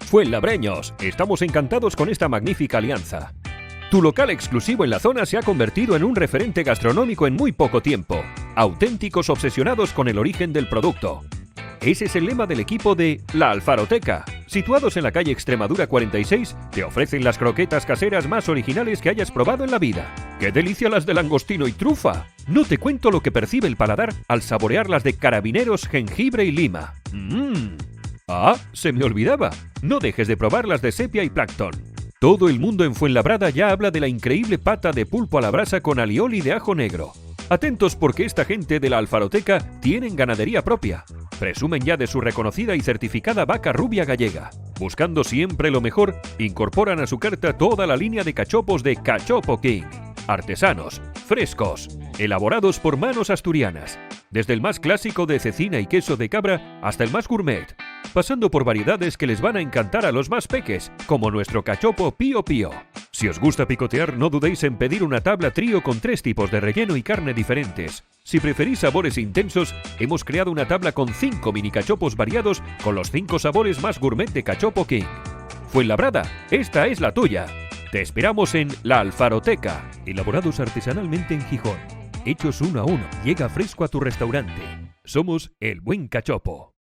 Fuenlabreños, estamos encantados con esta magnífica alianza. Tu local exclusivo en la zona se ha convertido en un referente gastronómico en muy poco tiempo. Auténticos obsesionados con el origen del producto. Ese es el lema del equipo de La Alfaroteca. Situados en la calle Extremadura 46, te ofrecen las croquetas caseras más originales que hayas probado en la vida. ¡Qué delicia las de langostino y trufa! No te cuento lo que percibe el paladar al saborear las de carabineros, jengibre y lima. ¡Ah! Se me olvidaba. No dejes de probar las de sepia y plancton. Todo el mundo en Fuenlabrada ya habla de la increíble pata de pulpo a la brasa con alioli de ajo negro. Atentos porque esta gente de la Alfaroteca tienen ganadería propia. Presumen ya de su reconocida y certificada vaca rubia gallega. Buscando siempre lo mejor, incorporan a su carta toda la línea de cachopos de Cachopo King. Artesanos, frescos, elaborados por manos asturianas. Desde el más clásico de cecina y queso de cabra hasta el más gourmet, pasando por variedades que les van a encantar a los más peques, como nuestro cachopo Pío Pío. Si os gusta picotear, no dudéis en pedir una tabla trío con 3 tipos de relleno y carne diferentes. Si preferís sabores intensos, hemos creado una tabla con 5 mini cachopos variados con los 5 sabores más gourmet de Cachopo King. Fuenlabrada, esta es la tuya. Te esperamos en La Alfaroteca. Elaborados artesanalmente en Gijón. Hechos 1 a 1. Llega fresco a tu restaurante. Somos El Buen Cachopo.